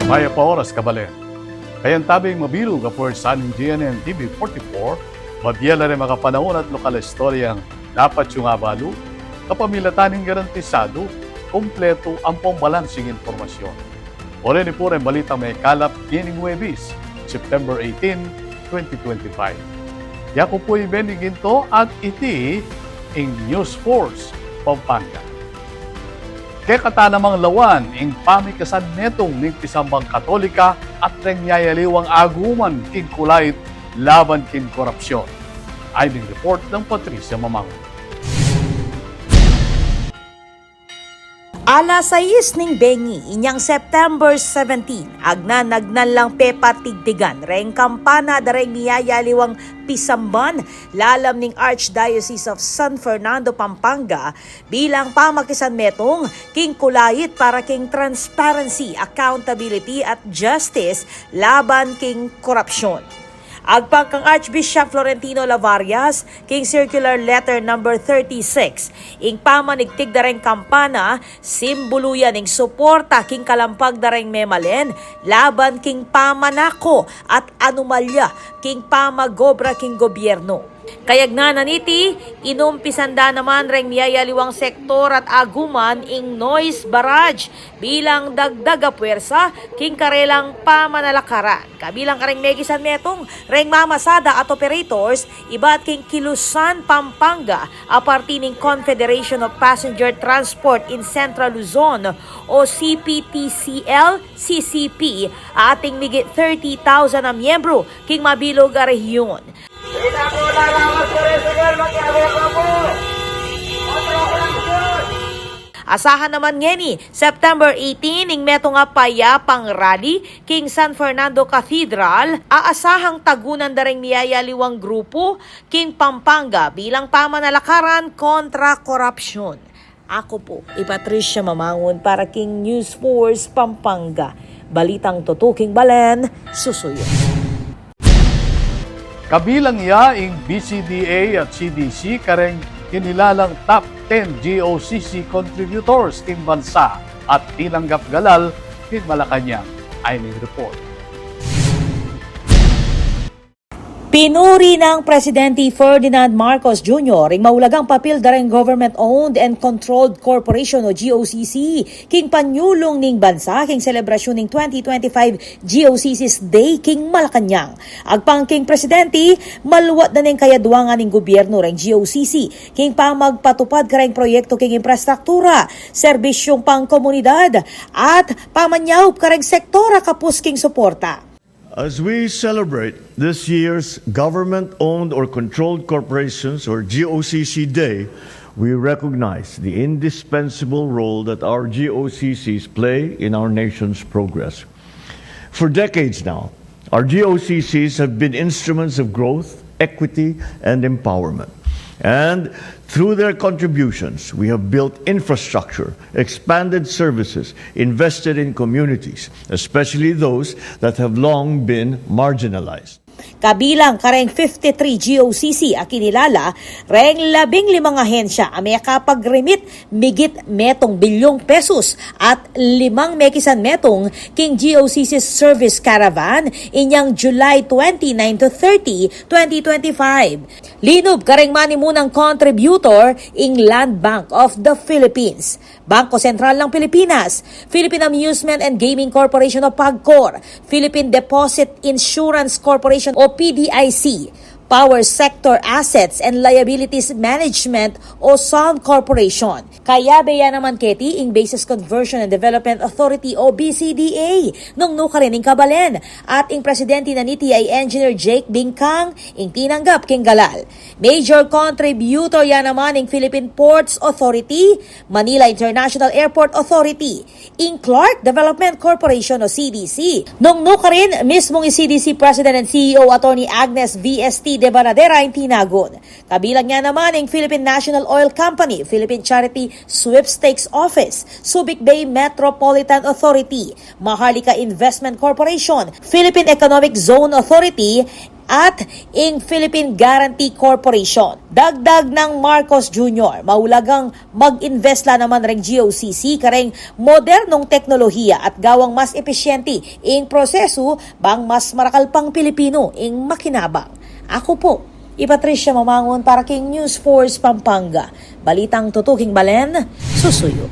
Maya pa oras kabalen. Kayan tabing mabilog ka for Saning GNN TV 44, mabiyala rin makapanahon at lokal istoryang dapat yung abalo, kapamilataning garantisado, kompleto ang pambalansing informasyon. Ore ni po rin balitang may kalap kining Huwebis, September 18, 2025. Yako po'y beniginto at iti ing News Force, Pampanga. Kaya katanamang lawan ing pamikasan netong ning pisambang Katolika at rengyayaliwang aguman king kulait laban king korupsyon. Ay din report ng Patricia Mamango. Alas 6 ning bengi, inyang September 17, agnanagnan lang pepa tigtigan, reng kampana dareng niyayaliwang pisamban, lalam ning Archdiocese of San Fernando, Pampanga, bilang pamakisan metong king kulayit para king transparency, accountability at justice laban king korupsyon. Agpang kang Archbishop Florentino Lavarias, king circular letter number 36, ing pamanigtig dareng kampana, simbolo yan ing suporta king kalampag dareng memalen, laban king pamanako at anomalya king pamagobra king gobyerno. Kayag na naniti, inumpisanda naman reng niyayaliwang sektor at aguman ing noise barrage bilang dagdaga puwersa king karelang pamanalakaran. Kabilang kareng megisan metong reng mamasada at operators iba't king Kilusan, Pampanga aparti ning Confederation of Passenger Transport in Central Luzon o CPTCL-CCP ating migit 30,000 na miyembro king mabilog a rehiyon. Asahan naman ngeni, September 18, ing meto nga payapang rally, king San Fernando Cathedral, aasahang tagunan dareng niyayaliwang grupo, king Pampanga, bilang pamanalakaran kontra korupsyon. Ako po, Patricia Mamangon para king News Force Pampanga. Balitang tutuking balen, susuyo. Kabilang iya ing BCDA at CDC kareng kinilalang top 10 GOCC contributors ing bansa at tinanggap galal king Malacanang. Ay ning report. Pinuri ng Presidente Ferdinand Marcos Jr. ing maulagang papel dareng government-owned and controlled corporation o GOCC king panyulong ning bansa king selebrasyon ning 2025 GOCC's Day king Malacanang. Agpang king Presidente, maluwat na ning kayaduangan ning gobyerno reng GOCC king pamagpatupad kareng proyekto king infrastruktura, serbisyong pangkomunidad at pamanyawp kareng sektora kapus king suporta. As we celebrate this year's Government-Owned or Controlled Corporations or GOCC Day, we recognize the indispensable role that our GOCCs play in our nation's progress. For decades now, our GOCCs have been instruments of growth, equity, and empowerment. And through their contributions, we have built infrastructure, expanded services, invested in communities, especially those that have long been marginalized. Kabilang kareng 53 GOCC a kinilala, reng 15 ahensya a may kapag-remit migit metong bilyong pesos at 5 mekisan metong king GOCC Service Caravan inyang July 29 to 30, 2025. Linob kareng manimunang contributor ing Land Bank of the Philippines, Bangko Sentral ng Pilipinas, Philippine Amusement and Gaming Corporation o PAGCOR, Philippine Deposit Insurance Corporation o PDIC, Power Sector Assets and Liabilities Management o SOM Corporation. Kaya beya naman keti ing Basis Conversion and Development Authority o BCDA nung nukarin ing kabalen at ing presidente na niti ay Engineer Jake Bingkang ing tinanggap king galal. Major contributor yan naman ing Philippine Ports Authority, Manila International Airport Authority, ing Clark Development Corporation o CDC. Nung nukarin mismong CDC President and CEO Attorney Agnes VST de Banadera ang tinagon. Kabilang niya naman ang Philippine National Oil Company, Philippine Charity Sweepstakes Office, Subic Bay Metropolitan Authority, Maharlika Investment Corporation, Philippine Economic Zone Authority, at ing Philippine Guarantee Corporation. Dagdag ng Marcos Jr., maulagang mag-invest la naman ring GOCC kareng modernong teknolohiya at gawang mas epesyente ing proseso bang mas marakalpang Pilipino ing makinabang. Ako po, Patricia Mamangon para King News Force Pampanga. Balitang tutuking balen, susuyo.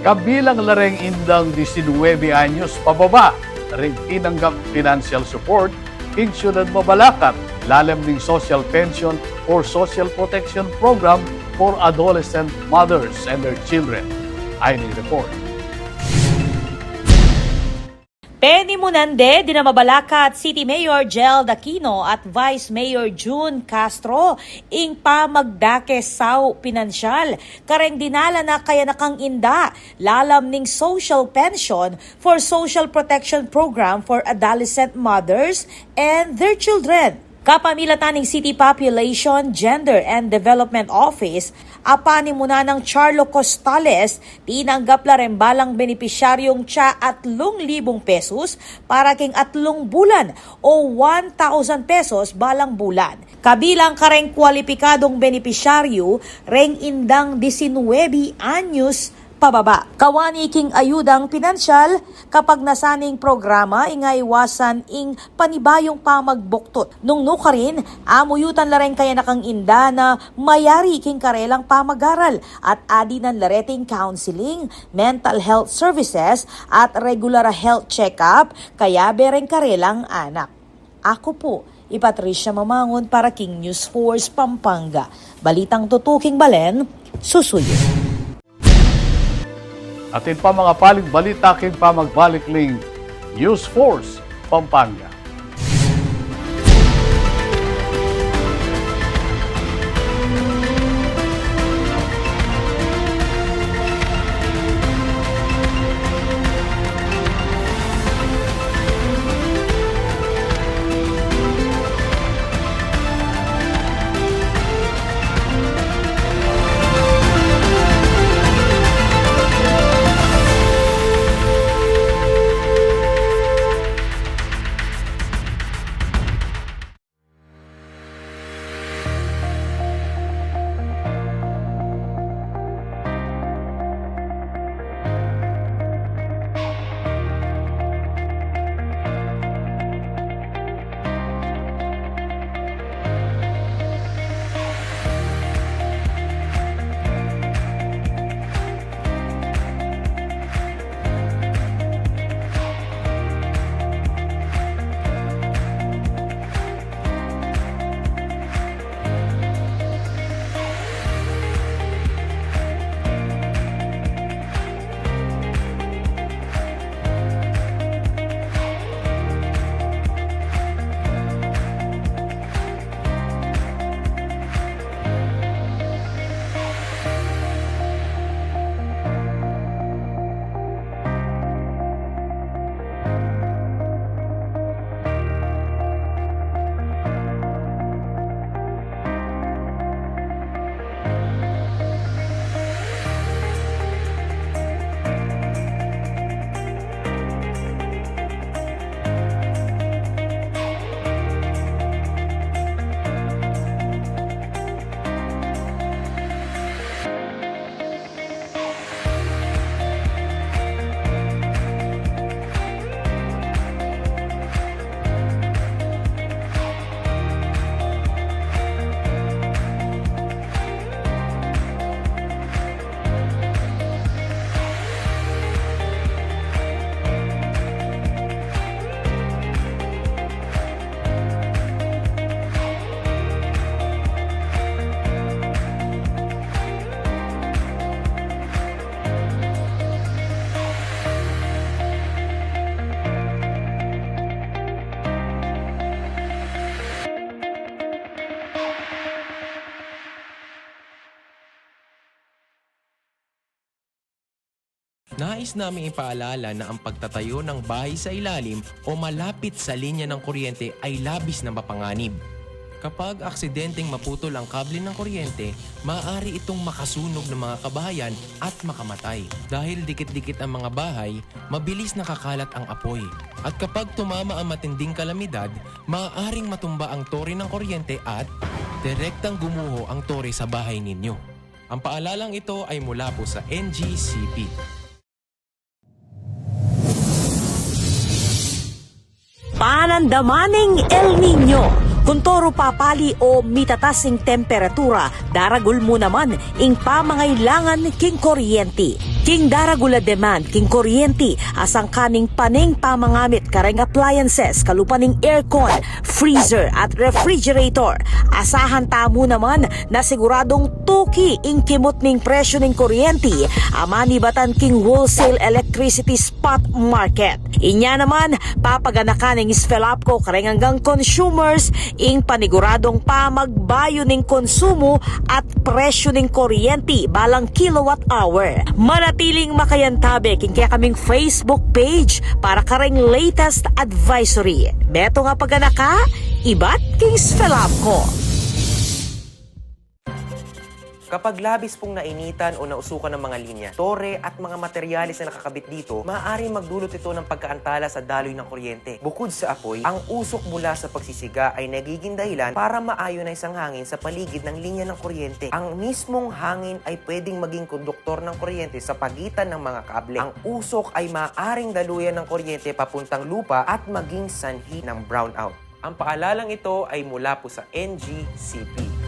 Kabilang lareng indang 19 anyos pababa, ring tinanggap financial support, king syudad Mabalacat, lalim ng social pension or social protection program for adolescent mothers and their children. Ayon ang report. Penimunande, Dinamabalacat City Mayor Jel Daquino at Vice Mayor June Castro ing pamagdake saw pinansyal. Kareng dinala na kaya nakang inda, lalam ning social pension for social protection program for adolescent mothers and their children. Kapamilatan ng City Population, Gender and Development Office, apani muna ng Charlo Costales, tinanggap la rin balang benepisyaryong tsa 3,000 pesos para king 3 bulan o 1,000 pesos balang bulan. Kabilang kareng kwalipikadong benepisyaryo, reng indang 19 anyos pababa. Kawani king ayudang pinansyal kapag nasaning programa ingaiwasan ing panibayong pamagbuktot. Nung nuka rin, amuyutan la rin kaya nakang inda na mayari king karelang pamagaral at adinan lareting counseling, mental health services at regular health check-up kaya bereng karelang anak. Ako po, Patricia Mamangon para King News Force Pampanga. Balitang tutuking balen, susuyo. Atin pa mga paling balita king pamagbalikling News Force Pampanga. Nais naming ipaalala na ang pagtatayo ng bahay sa ilalim o malapit sa linya ng kuryente ay labis na mapanganib. Kapag aksidenteng maputol ang kable ng kuryente, maaari itong makasunog ng mga kabahayan at makamatay. Dahil dikit-dikit ang mga bahay, mabilis nakakalat ang apoy. At kapag tumama ang matinding kalamidad, maaaring matumba ang tore ng kuryente at direktang gumuho ang tore sa bahay ninyo. Ang paalalang ito ay mula po sa NGCP. Panandamaning El Nino. Kung toro papali o mitatasing temperatura, daragul mo naman ing pamangailangan king kuryente. King daragula demand king kuryente asang kaning paning pamangamit kareng appliances kalupaning aircon, freezer at refrigerator. Asahan tamo naman na siguradong tuki ing kimot ning presyo ning kuryente amani batan king wholesale electricity spot market. Inya naman papaganakan ning Sfelapco kareng hanggang consumers ing paniguradong pamagbayo ning konsumo at presyo ning kuryente balang kilowatt hour. Manatiling makayantabe king kaya kaming Facebook page para kareng latest advisory. Beto nga paganaka, ibat king Sfelapco. Kapag labis pong nainitan o nausukan ng mga linya, tore at mga materyales na nakakabit dito, maaaring magdulot ito ng pagkaantala sa daloy ng kuryente. Bukod sa apoy, ang usok mula sa pagsisiga ay nagiging dahilan para ma-ionize ang hangin sa paligid ng linya ng kuryente. Ang mismong hangin ay pwedeng maging konduktor ng kuryente sa pagitan ng mga kable. Ang usok ay maaaring daluyan ng kuryente papuntang lupa at maging sanhi ng brownout. Ang paalalang ito ay mula po sa NGCP.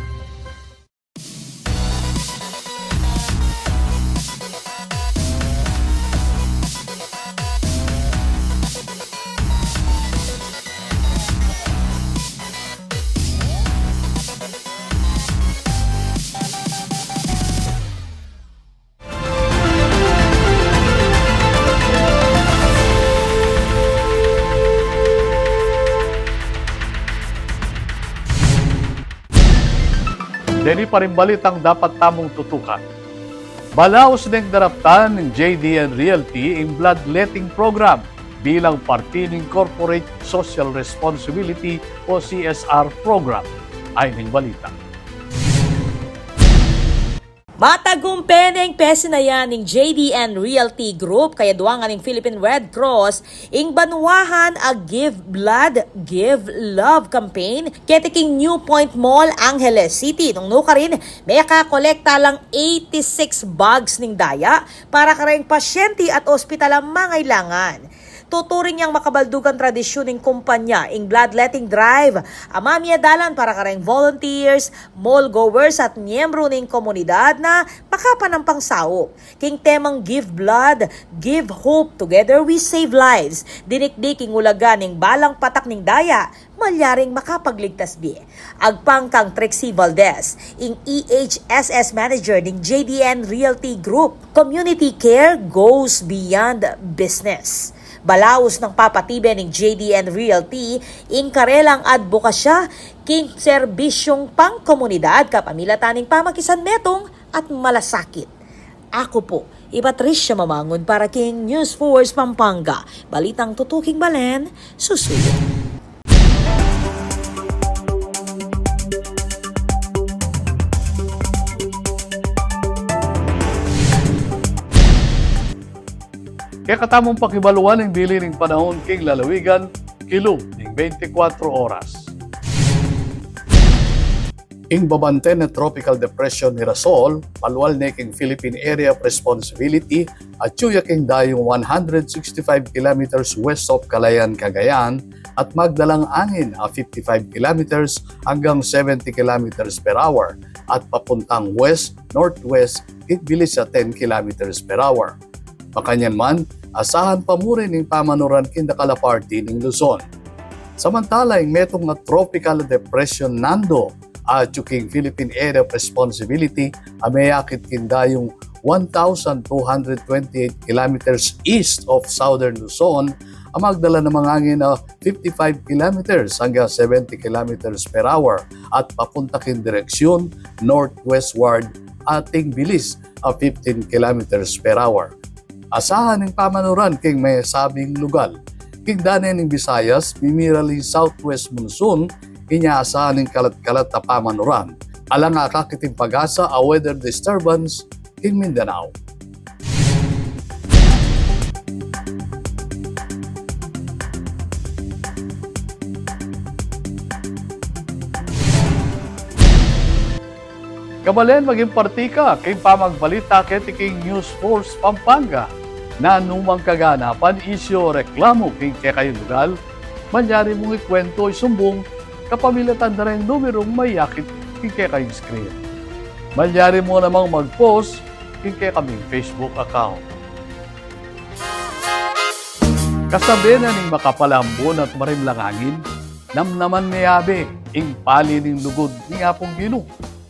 Deni pa rin balitang dapat tamong tutukan. Balaos ng daraptan ng JDN Realty in bloodletting program bilang parte ng Corporate Social Responsibility o CSR program. Ay ning balita. Matagumpeneng pesinayan ng JDN Realty Group kaya duwangan ng Philippine Red Cross ing banwahan a Give Blood, Give Love campaign ketiking New Point Mall, Angeles City. Nung nuka rin, may kakolekta lang 86 bags ning daya para kareng pasyente at ospital ang mangailangan. Tuturing niyang makabaldugan tradisyon ng kumpanya ing bloodletting drive. Amamia dalan para kareng volunteers, mall goers at miyembro ng komunidad na makapanampang sao. King temang Give Blood, Give Hope, Together We Save Lives. Dinikdiking ulaga ng balang patak ng daya, malyaring makapagligtas bi. Agpang kang Trixie Valdez, ing EHSS Manager ng JDN Realty Group. Community care goes beyond business. Balaos ng papatibe ng JDN Realty, ing karelang advokasya, king serbisyong pangkomunidad kapamilataning pamakisan metong at malasakit. Ako po, Patricia Mamangon para king News Force Pampanga. Balitang tutuking balen, susunod. Kaya katamong pakibaluan ng bili ng panahon king lalawigan, kilo ng 24 oras. Ing babante na Tropical Depression ni Rasol, palwal na king Philippine Area of Responsibility at king dayong 165 kilometers west of Calayan, Cagayan at magdalang angin a 55 kilometers hanggang 70 kilometers per hour at papuntang west-northwest bilis sa 10 kilometers per hour. Makanyan man, asahan pa mo rin ng pamanuran kinda kalaparti ng Luzon. Samantala, yung metong na Tropical Depression Nando at yung Philippine Area of Responsibility amayakit kinda yung 1,228 kilometers east of southern Luzon ang magdala ng mga hangin na 55 kilometers hanggang 70 kilometers per hour at papunta kin direksyon northwestward ating bilis a 15 kilometers per hour. Asahan ng pamanuran king may sabing lugar. King danen ng Visayas, mimiraling southwest monsoon, inaasahan ng kalat-kalat na pamanuran alang akakiting pag-asa a weather disturbance in Mindanao. Kabalen maging partika kay pamagbalita ketiking News Force Pampanga na numang kaganapan isyo reklamo king kay lugal manyari mong ikwento isumbong kapamilatan na rin numerong may yakit king kay screen. Manyari mo namang mag-post king kay kaming Facebook account. Kasabi na ning makapalambon at marimlangangin namnaman mayabi ing pali ning lugod ni Apong Gino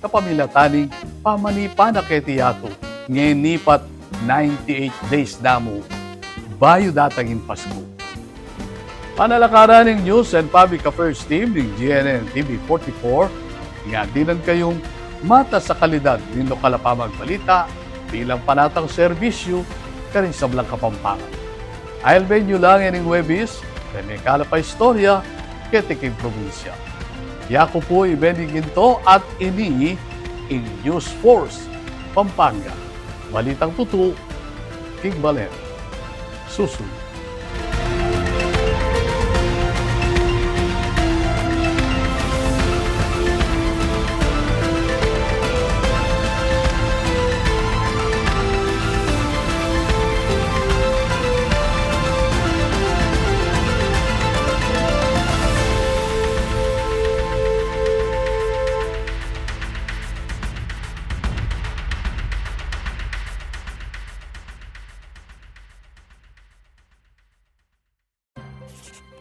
kapamilataning pamanipa na ketiyato ngenipat 98 days damo bayo datangin Pasko. Panalakaran ng News and Public Affairs Team ng GNN TV 44 nga dinan kayong mata sa kalidad ng lokal na pamagbalita bilang panatang serbisyo karing sa Blang Kapampangan. I'll bend nyo lang ining webis na may kalapay istorya ketiking probinsya. Yako po ibenigin to at ini in News Force Pampanga. Balitang tutu, King Balen. Susunod.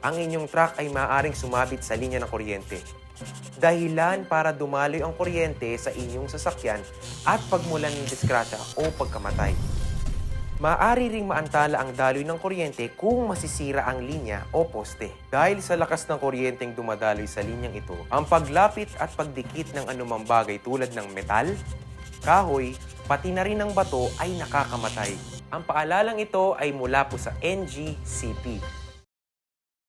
Ang inyong truck ay maaaring sumabit sa linya ng kuryente. Dahilan para dumaloy ang kuryente sa inyong sasakyan at pagmulan ng disgrasya o pagkamatay. Maaari ring maantala ang daloy ng kuryente kung masisira ang linya o poste. Dahil sa lakas ng kuryenteng dumadaloy sa linyang ito, ang paglapit at pagdikit ng anumang bagay tulad ng metal, kahoy, pati na rin ng bato ay nakakamatay. Ang paalalang ito ay mula po sa NGCP.